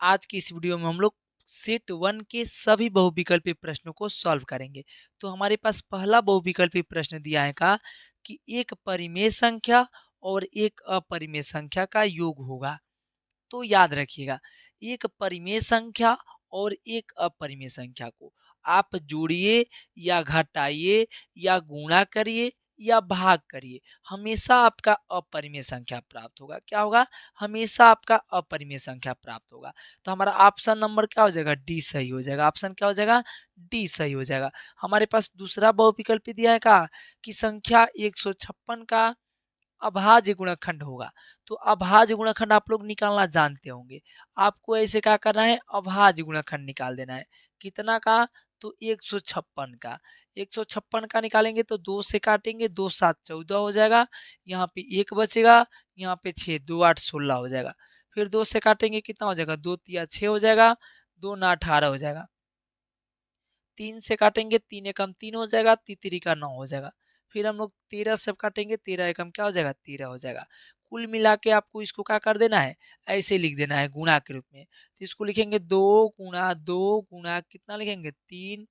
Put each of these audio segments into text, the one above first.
आज की इस वीडियो में हम लोग सेट 1 के सभी बहुविकल्पी प्रश्नों को सॉल्व करेंगे। तो हमारे पास पहला बहुविकल्पी प्रश्न दिया है का कि एक परिमेय संख्या और एक अपरिमेय संख्या का योग होगा। तो याद रखिएगा, एक परिमेय संख्या और एक अपरिमेय संख्या को आप जोड़िए या घटाइए या गुणा करिए या भाग करिए, हमेशा आपका अपरिमेय संख्या प्राप्त होगा। क्या होगा? हमेशा आपका अपरिमेय संख्या प्राप्त होगा। तो हमारा ऑप्शन नंबर क्या हो जाएगा? डी सही हो जाएगा। ऑप्शन क्या हो जाएगा? डी सही हो जाएगा। हमारे पास दूसरा बहुविकल्पी दिया है का कि संख्या 156 का अभाज्य गुणनखंड होगा। तो अभाज्य गुणनखंड आप लोग निकालना जानते होंगे। आपको ऐसे क्या करना है? अभाज्य गुणनखंड निकाल देना है। कितना का? तो 156 का। 156 का निकालेंगे तो 2 से काटेंगे, 2 7 14 हो जाएगा। यहाँ पे 1 बचेगा, यहाँ पे 6 2 8 16 हो जाएगा। फिर 2 से काटेंगे कितना हो जाएगा? 2 तिया 6 हो जाएगा, 2 9 18 हो जाएगा। 3 से काटेंगे, 3 एकम 3 हो जाएगा, तितरी का 9 हो जाएगा। फिर हम लोग 13 से काटेंगे, 13 एकम क्या हो जाएगा? 13 हो जाएगा। कुल मिला के आपको इसको क्या कर देना है? ऐसे लिख देना है गुणा के रूप में। तो इसको लिखेंगे 2 गुणा 2 गुणा कितना लिखेंगे? 3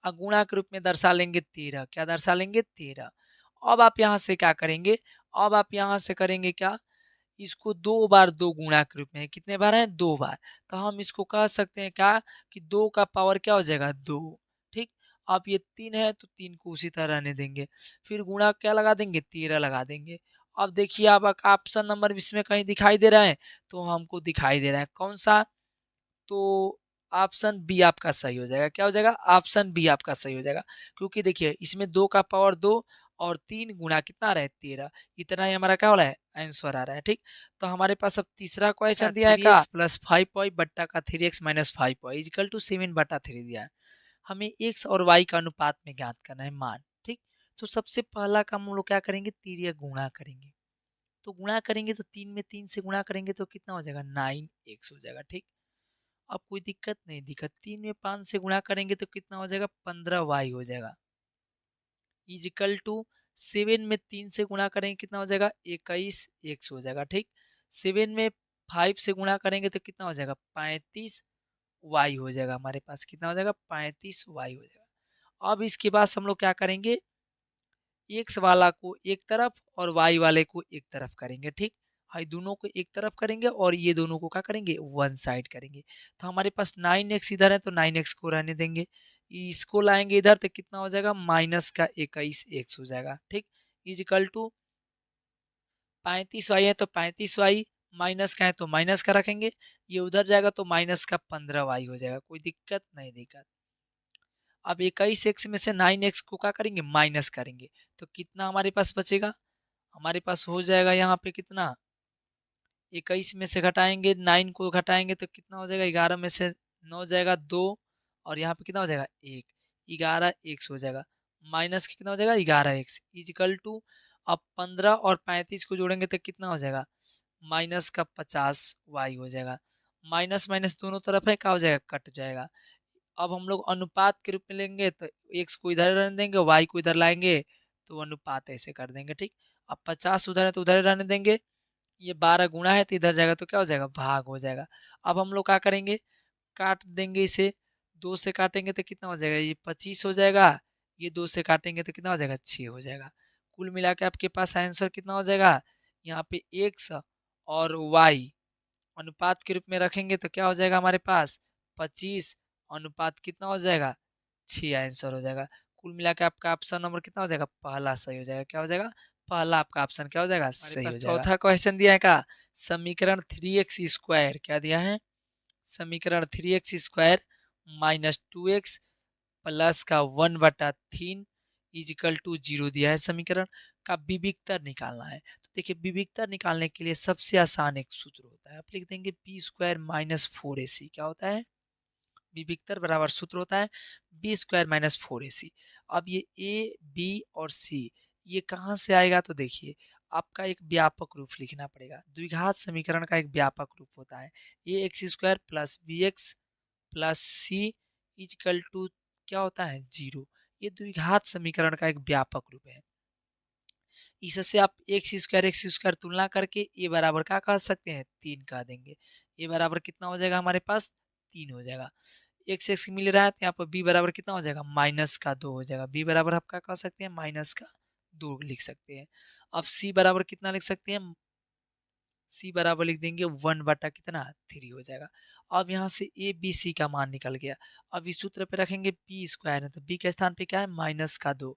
और गुणा के रूप में दर्शा लेंगे 13। क्या दर्शा लेंगे? 13। अब आप यहाँ से क्या करेंगे? अब आप यहाँ से करेंगे क्या? इसको 2 बार 2 गुणा के रूप में, कितने बार है? 2 बार। तो हम इसको कह सकते हैं क्या कि 2 का पावर क्या हो जाएगा? 2। ठीक। अब ये 3 है तो 3 को उसी तरह रहने देंगे। फिर गुणा क्या लगा देंगे? 13 लगा देंगे। अब देखिए, अब ऑप्शन नंबर इसमें कहीं दिखाई दे रहा है? तो हमको दिखाई दे रहा है। कौन सा? तो ऑप्शन बी आपका सही हो जाएगा। क्या हो जाएगा? ऑप्शन बी आपका सही हो जाएगा। क्योंकि देखिए, इसमें 2 का पावर 2 और 3 गुणा कितना आ रहा है? 13। इतना ही हमारा क्या हो रहा है? आंसर आ रहा है। ठीक। तो हमारे पास अब तीसरा क्वेश्चन दिया है का 3x प्लस 5y बट्टा का 3x minus 5y is equal to 7 बटा 3 दिया है। हमें x और y का अनुपात में ज्ञात करना है मान। ठीक। तो सबसे पहला काम हम लोग क्या करेंगे? 3 या गुणा करेंगे। तो गुणा करेंगे तो 3 में 3 से गुणा करेंगे तो कितना हो जाएगा? 9x हो जाएगा। ठीक। अब कोई दिक्कत नहीं, दिक्कत 3 में 5 से गुणा करेंगे तो कितना हो जाएगा? 15y हो जाएगा। इजिकल टू 7 में 3 से गुणा करेंगे कितना हो जाएगा? 21x हो जाएगा। ठीक। 7 में 5 से गुणा करेंगे तो कितना हो जाएगा? 35y हो जाएगा। हमारे पास कितना हो जाएगा? 35y हो जाएगा। अब इसके बाद हम लोग क्या करेंगे? एक्स वाला को एक तरफ और वाई वाले को एक तरफ करेंगे। ठीक। हाँ, दोनों को एक तरफ करेंगे और ये दोनों को क्या करेंगे? वन साइड करेंगे। तो हमारे पास 9x इधर है तो 9x को रहने देंगे। इसको लाएंगे इधर तो कितना हो जाएगा? माइनस का 21x हो जाएगा। ठीक। इजिकल टू 35y है तो 35y, माइनस का है तो माइनस का रखेंगे। ये उधर जाएगा तो माइनस का 15y हो जाएगा। कोई दिक्कत नहीं, दिक्कत। अब 21x में से 9x को क्या करेंगे? माइनस करेंगे। तो कितना हमारे पास बचेगा? हमारे पास हो जाएगा यहाँ पे कितना? 21 में से घटाएंगे 9 को घटाएंगे तो कितना हो जाएगा? 11 में से 9 जाएगा 2 और यहाँ पे कितना हो जाएगा? 1। 11 एक्स हो जाएगा। माइनस कितना हो जाएगा? 11 एक्स इजिकल टू अब 15 और 35 को जोड़ेंगे तो कितना हो जाएगा? माइनस का 50 वाई हो जाएगा। माइनस माइनस दोनों तरफ है, क्या हो जाएगा? कट जाएगा। अब हम लोग अनुपात के रूप में लेंगे तो एक्स को इधर रहने देंगे, वाई को इधर लाएंगे तो अनुपात ऐसे कर देंगे। ठीक। अब 50 उधर है तो उधर रहने देंगे। ये 12 गुणा है तो इधर जाएगा तो क्या हो जाएगा? भाग हो जाएगा। अब हम लोग क्या करेंगे? काट देंगे इसे। 2 से काटेंगे तो कितना हो जाएगा? ये 25 हो जाएगा। ये 2 से काटेंगे तो कितना हो जाएगा? 6 हो जाएगा। कुल मिला के आपके पास आंसर कितना हो जाएगा? यहाँ पे एक्स और वाई अनुपात के रूप में रखेंगे तो क्या हो जाएगा हमारे पास? 25 अनुपात कितना हो जाएगा? 6 आंसर हो जाएगा। कुल मिला के आपका ऑप्शन नंबर कितना हो जाएगा? पहला सही हो जाएगा। क्या हो जाएगा? पहला आपका ऑप्शन क्या हो जाएगा? सही हो जाएगा। चौथा क्वेश्चन दिया है का समीकरण 3x स्क्वायर क्या दिया है? समीकरण 3x square minus 2x plus का 1/3 इजिकल टू 0 दिया है। समीकरण का विविक्तर निकालना है। तो देखिए, विविक्तर निकालने के लिए सबसे आसान एक सूत्र होता है। आप लिख देंगे बी स्क्वायर माइनस 4ac। क्या होता है? विविक्तर बराबर सूत्र होता है बी स्क्वायर माइनस 4ac। अब ये ए बी और सी ये कहाँ से आएगा? तो देखिए, आपका एक व्यापक रूप लिखना पड़ेगा। द्विघात समीकरण का एक व्यापक रूप होता है a x square plus b x plus c is equal to क्या होता है? 0। ये द्विघात समीकरण का एक व्यापक रूप है। इससे आप एक्स स्क्वायर तुलना करके ए बराबर क्या कह सकते हैं? 3 कह देंगे। ए बराबर कितना हो जाएगा हमारे पास 3 हो जाएगा। x x मिल रहा है तो यहाँ पर b बराबर कितना हो जाएगा -2 हो जाएगा। b बराबर आप क्या कह सकते हैं -2 लिख सकते हैं। अब c बराबर कितना लिख सकते हैं, c बराबर लिख देंगे 1 बटा कितना 3 हो जाएगा। अब यहाँ से ए बी सी का मान निकल गया। अब इस सूत्र पे रखेंगे पी स्क्वायर है तो बी के स्थान पे क्या है -2,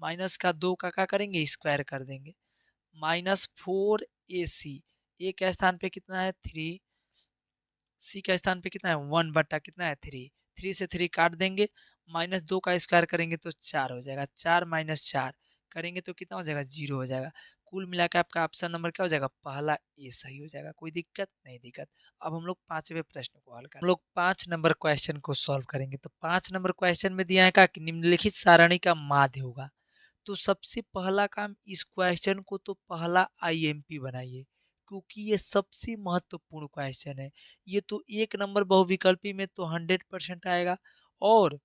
-2 का क्या करेंगे स्क्वायर कर देंगे, -4ac, ए के स्थान पे कितना है 3, सी का स्थान पे कितना है 1 बटा कितना है 3, 3 से 3 काट देंगे, -2 का स्क्वायर करेंगे तो 4 हो जाएगा, 4 - 4 करेंगे तो कितना हो जाएगा 0 हो जाएगा। कुल मिला के आपका ऑप्शन नंबर क्या हो जाएगा पहला ए सही हो जाएगा। कोई दिक्कत नहीं दिक्कत। अब हम लोग 5वें प्रश्न को हल करें। हम लोग 5 नंबर क्वेश्चन को सॉल्व करेंगे। तो 5 नंबर क्वेश्चन में दिया है का कि निम्नलिखित सारणी का माध्य होगा। तो सबसे पहला काम इस क्वेश्चन को तो पहला आईएमपी बनाइए, क्योंकि ये सबसे महत्वपूर्ण क्वेश्चन है। ये तो 1 नंबर बहुविकल्पी में तो 100% आएगा और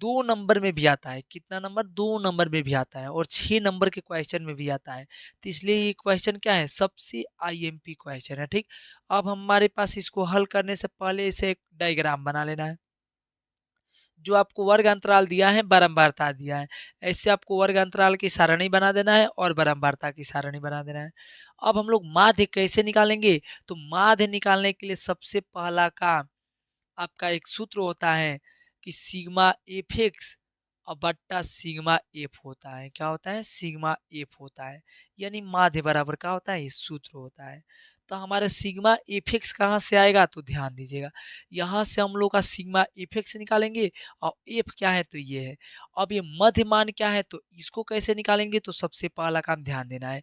2 नंबर में भी आता है। कितना नंबर 2 नंबर में भी आता है और 6 नंबर के क्वेश्चन में भी आता है। तो इसलिए ये क्वेश्चन क्या है सबसे आईएमपी क्वेश्चन है। ठीक, अब हमारे पास इसको हल करने से पहले इसे एक डायग्राम बना लेना है। जो आपको वर्ग अंतराल दिया है बारंबारता दिया है, ऐसे आपको वर्ग अंतराल की सारणी बना देना है और बारंबारता की सारणी बना देना है। अब हम लोग माध्य कैसे निकालेंगे, तो माध्य निकालने के लिए सबसे पहला काम आपका एक सूत्र होता है कि सिग्मा एफ एक्स और बट्टा सिग्मा एफ होता है। क्या होता है सिग्मा एफ होता है, यानी माध्य बराबर क्या होता है ये सूत्र होता है। तो हमारा सिग्मा एफ एक्स कहाँ से आएगा, तो ध्यान दीजिएगा यहाँ से हम लोग का सिग्मा एफ एक्स निकालेंगे और एफ क्या है तो ये है। अब ये मध्य मान क्या है तो इसको कैसे निकालेंगे, तो सबसे पहला काम ध्यान देना है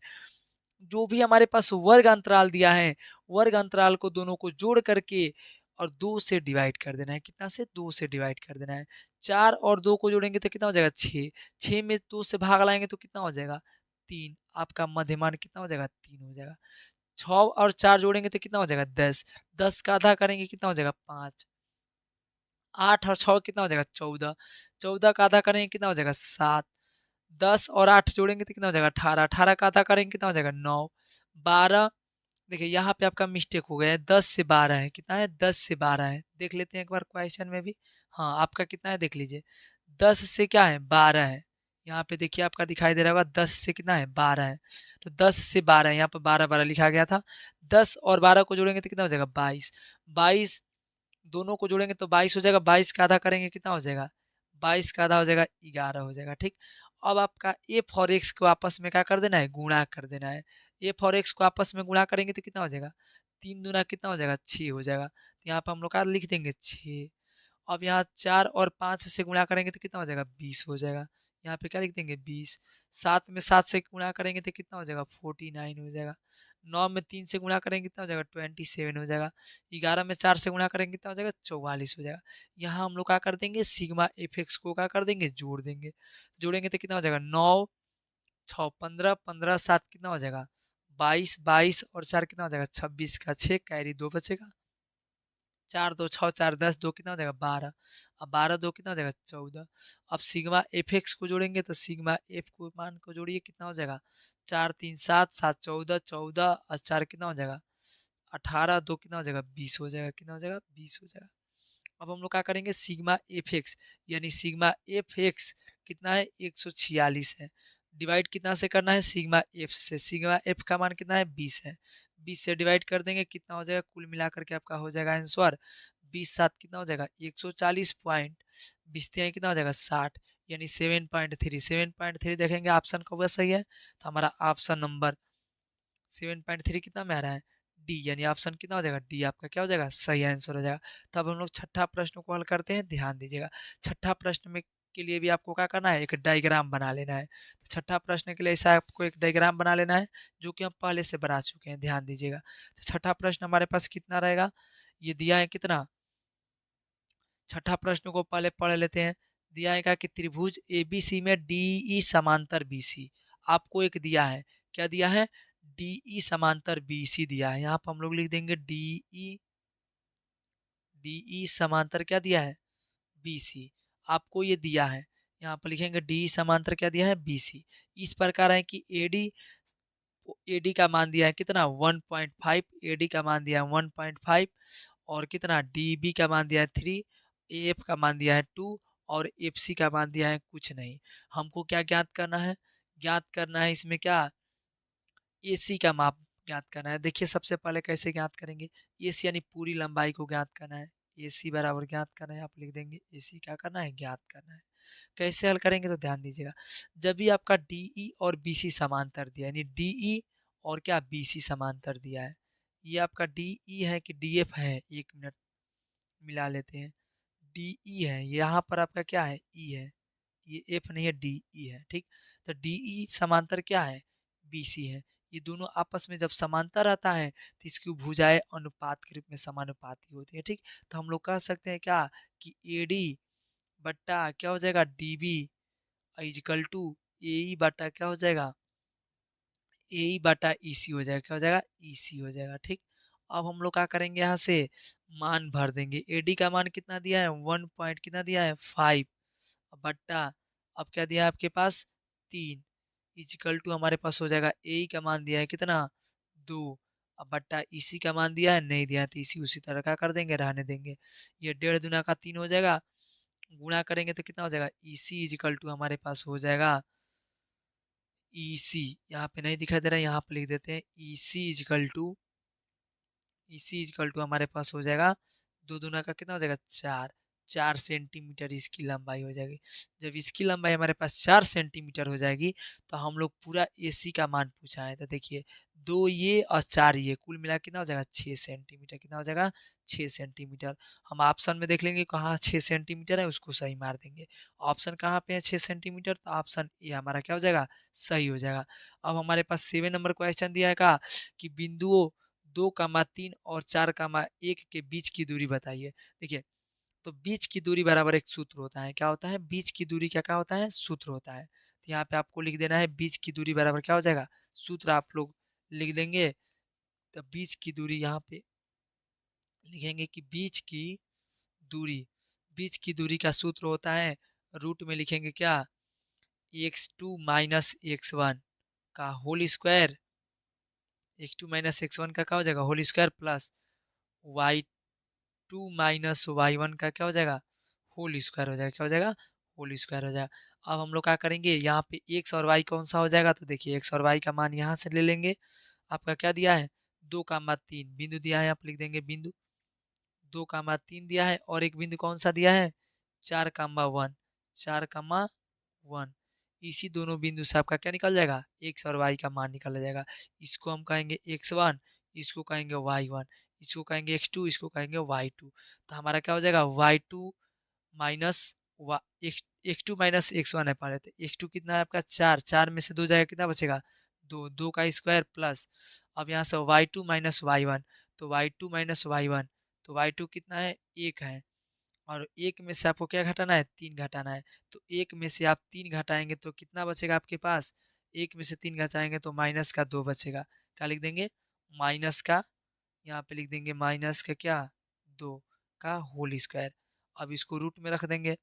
जो भी हमारे पास वर्ग अंतराल दिया है वर्ग अंतराल को दोनों को जोड़ करके और 2 से डिवाइड कर देना है। कितना से 2 से डिवाइड कर देना है। 4 और 2 को जोड़ेंगे तो कितना हो जाएगा 6, 6 में 2 से भाग लाएंगे तो कितना हो जाएगा 3। आपका मध्यमान कितना हो जाएगा 3 हो जाएगा। 6 और 4 जोड़ेंगे तो कितना हो जाएगा 10, 10 का आधा करेंगे कितना हो जाएगा 5, 8 और 6 कितना हो जाएगा 14, 14 का आधा करेंगे कितना हो जाएगा 7, 10 और 8 जोड़ेंगे तो कितना हो जाएगा 18, 18 का आधा करेंगे कितना हो जाएगा 9, 12। देखिए यहाँ पे आपका मिस्टेक हो गया है 10 से 12 है। कितना है 10 से 12 है। देख लेते हैं एक बार क्वेश्चन में भी। हाँ आपका कितना है देख लीजिए 10 से क्या है 12 है। यहाँ पे देखिए आपका दिखाई दे रहा होगा 10 से कितना है 12 है। तो 10 से 12 है, यहाँ पर 12 12 लिखा गया था। 10 और 12 को जोड़ेंगे तो कितना हो जाएगा 22, 22 दोनों को जोड़ेंगे तो 22 हो जाएगा। 22 का आधा करेंगे कितना हो जाएगा 22 का आधा हो जाएगा 11 हो जाएगा। ठीक, अब आपका एफ और एक्स को आपस में क्या कर देना है गुणा कर देना है। एफ और एक्स को आपस में गुणा करेंगे तो कितना हो जाएगा 3 दूना कितना हो जाएगा 6 हो जाएगा। तो यहाँ पर हम लोग क्या लिख देंगे 6। अब यहाँ 4 और 5 से गुणा करेंगे तो कितना हो जाएगा 20 हो जाएगा। यहाँ पे क्या लिख देंगे 20। 7 में 7 से गुणा करेंगे तो कितना हो जाएगा 49 हो जाएगा। 9 में 3 से गुणा करेंगे कितना हो जाएगा 27 हो जाएगा। 11 में 4 से गुणा करेंगे कितना हो जाएगा 44 हो जाएगा। यहाँ हम लोग क्या कर देंगे सिग्मा एफ एक्स को क्या कर देंगे जोड़ देंगे। जोड़ेंगे तो कितना हो जाएगा 9 6 15, 15 7 कितना हो जाएगा 22, 22 और 4 कितना हो जाएगा 26 का 6 कैरी 2 बचेगा। 4 2 6 4 10 2 कितना हो जाएगा 12। अब 12 2 कितना हो जाएगा 14। अब सिग्मा एफ एक्स को जोड़ेंगे तो सिग्मा एफ को मान को जोड़िए कितना हो जाएगा 4 3 7 7 14, 14 और 4 कितना हो जाएगा 18, 2 कितना हो जाएगा 20 हो जाएगा। कितना हो जाएगा 20 हो जाएगा। अब हम लोग क्या करेंगे सिग्मा एफ एक्स यानी सिग्मा एफ एक्स कितना है 146 है। डिवाइड कितना से करना है सिग्मा एफ से। सिग्मा एफ का मान कितना है 20 है। 20 से डिवाइड कर देंगे कितना हो जाएगा कुल मिलाकर के आपका हो जाएगा आंसर 20 7 कितना हो जाएगा 140 पॉइंट 20 कितना हो जाएगा 60 यानी 7.3। 7.3 देखेंगे ऑप्शन का वह सही है तो हमारा ऑप्शन नंबर 7.3 कितना में आ रहा है डी, यानी ऑप्शन कितना हो जाएगा डी आपका क्या हो जाएगा सही आंसर हो जाएगा। तो अब हम लोग छठा प्रश्न को हल करते हैं। ध्यान दीजिएगा छठा प्रश्न में के लिए भी आपको क्या करना है एक डायग्राम बना लेना है। तो छठा प्रश्न के लिए ऐसा आपको एक डायग्राम बना लेना है जो कि हम पहले से बना चुके हैं। ध्यान दीजिएगा तो छठा प्रश्न हमारे पास कितना रहेगा ये दिया है कितना। छठा प्रश्न को पहले पढ़ लेते हैं। दिया है कि त्रिभुज एबीसी में डीई समांतर बीसी। आपको एक दिया है क्या दिया है डीई समांतर बीसी दिया है। यहाँ पर हम लोग लिख देंगे डीई डीई समांतर क्या दिया है बीसी आपको ये दिया है। यहाँ पर लिखेंगे डीई समांतर क्या दिया है बीसी। इस प्रकार है कि एडी एडी का मान दिया है कितना 1.5, एडी का मान दिया है 1.5, और कितना डीबी का मान दिया है 3, एफ का मान दिया है 2, और एफसी का मान दिया है कुछ नहीं। हमको क्या ज्ञात करना है, ज्ञात करना है इसमें क्या, एसी का माप ज्ञात करना है। देखिए सबसे पहले कैसे ज्ञात करेंगे, एसी यानी पूरी लंबाई को ज्ञात करना है। एसी बराबर ज्ञात करना है, आप लिख देंगे एसी क्या करना है, ज्ञात करना है। कैसे हल करेंगे तो ध्यान दीजिएगा, जब भी आपका डीई और बीसी समांतर दिया यानी डीई और क्या बीसी समांतर दिया है, ये आपका डीई है कि डीएफ है, एक मिनट मिला लेते हैं। डीई है, यहाँ पर आपका क्या है, ई है, ये एफ नहीं है, डीई है, ठीक। तो डीई समांतर क्या है, बीसी है। ये दोनों आपस में जब समांतर आता है तो इसकी भुजाएं अनुपात के रूप में समानुपाती होती है, ठीक। तो हम लोग कह सकते हैं क्या कि एडी बट्टा क्या हो जाएगा डीबी इजिकल टू ए बटा क्या हो जाएगा, ए बटा ईसी हो जाएगा, क्या हो जाएगा, ईसी हो जाएगा, ठीक। अब हम लोग क्या करेंगे, यहाँ से मान भर देंगे। एडी का मान कितना दिया है, 1 पॉइंट कितना दिया है 5, बट्टा अब क्या दिया है आपके पास 3, इजिकल टू हमारे पास हो जाएगा ए का मान दिया है कितना 2, अब बट्टा इसी का मान दिया है नहीं दिया है, तो इसी उसी तरह का कर देंगे, रहने देंगे। ये 1.5 दूना का 3 हो जाएगा, गुणा करेंगे तो कितना हो जाएगा, इसी इजिकल टू हमारे पास हो जाएगा ईसी, यहाँ पे नहीं दिखाई दे रहा है, यहाँ पे लिख देते हैं इसी इजकल टू हमारे पास हो जाएगा, दो दूना का कितना हो जाएगा 4, 4 सेंटीमीटर इसकी लंबाई हो जाएगी। जब इसकी लंबाई हमारे पास 4 सेंटीमीटर हो जाएगी तो हम लोग पूरा एसी का मान पूछा है, तो देखिए 2 ये और 4 ये कुल मिला कितना हो जाएगा 6 सेंटीमीटर, कितना हो जाएगा 6 सेंटीमीटर। हम ऑप्शन में देख लेंगे कहाँ 6 सेंटीमीटर है, उसको सही मार देंगे। ऑप्शन कहाँ पे है 6 सेंटीमीटर, तो ऑप्शन ए हमारा क्या हो जाएगा, सही हो जाएगा। अब हमारे पास 7 नंबर क्वेश्चन दिया है का कि बिंदुओं 2, 3 और 4, 1 के बीच की दूरी बताइए। देखिए तो बीच की दूरी बराबर एक सूत्र होता है, क्या होता है, बीच की दूरी क्या क्या होता है, सूत्र होता है। तो यहाँ पे आपको लिख देना है बीच की दूरी बराबर क्या हो जाएगा, सूत्र आप लोग लिख देंगे। तो बीच की दूरी यहाँ पे लिखेंगे कि बीच की दूरी का सूत्र होता है, रूट में लिखेंगे क्या, x2 - x1 का होल स्क्वायर, x2 - x1 का क्या हो जाएगा whole square, plus y2 - y1 का क्या हो जाएगा, होल स्क्वायर हो जाएगा, क्या हो जाएगा, होल स्क्वायर हो जाएगा। अब हम लोग क्या करेंगे, यहाँ पे एक्स और वाई कौन सा हो जाएगा, तो देखिए एक्स और वाई का मान यहाँ से ले लेंगे। आपका क्या दिया है 2, 3 बिंदु दिया है, आप लिख देंगे बिंदु 2, 3 दिया है, और एक बिंदु कौन सा दिया है 4, 1, 4, 1। इसी दोनों बिंदु से आपका क्या निकल जाएगा, एक्स और वाई का मान निकल जाएगा। इसको हम कहेंगे x1, इसको कहेंगे y1, इसको कहेंगे x2, इसको कहेंगे y2। तो हमारा क्या हो जाएगा y2 माइनस x2 - x1 है पहले, तो x2 कितना है आपका 4, 4 में से 2 जाएगा कितना बचेगा 2, 2 का स्क्वायर प्लस, अब यहाँ से y2 - y1, तो y2 - y1, तो y2 कितना है 1 है, और 1 में से आपको क्या घटाना है 3 घटाना है। तो 1 में से आप 3 घटाएंगे तो कितना बचेगा आपके पास, 1 में से 3 घटाएंगे तो माइनस का 2 बचेगा। क्या लिख देंगे, माइनस का, यहाँ पे लिख देंगे माइनस का क्या 2 का होल स्क्वायर। अब इसको रूट में रख देंगे,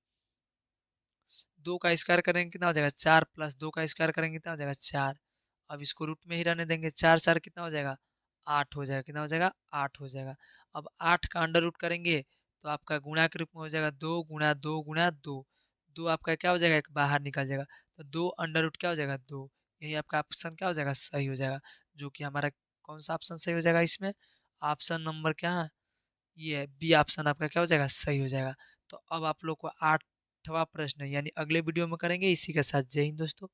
2 का स्क्वायर करेंगे कितना हो जाएगा 4, प्लस 2 का स्क्वायर करेंगे कितना हो जाएगा 4। अब इसको रूट में ही रहने देंगे, 4 4 कितना हो जाएगा 8 हो जाएगा, कितना हो जाएगा 8 हो जाएगा। अब 8 का अंडर रूट करेंगे तो आपका गुणा के रूप में हो जाएगा 2 × 2 × 2, 2 आपका क्या हो जाएगा एक बाहर निकल जाएगा, तो 2 अंडर रूट क्या हो जाएगा 2। यही आपका ऑप्शन क्या हो जाएगा सही हो जाएगा, जो कि हमारा कौन सा ऑप्शन सही हो जाएगा इसमें, ऑप्शन नंबर क्या है, ये है बी ऑप्शन आपका क्या हो जाएगा सही हो जाएगा। तो अब आप लोग को 8वां प्रश्न यानी अगले वीडियो में करेंगे। इसी के साथ जय हिंद दोस्तों।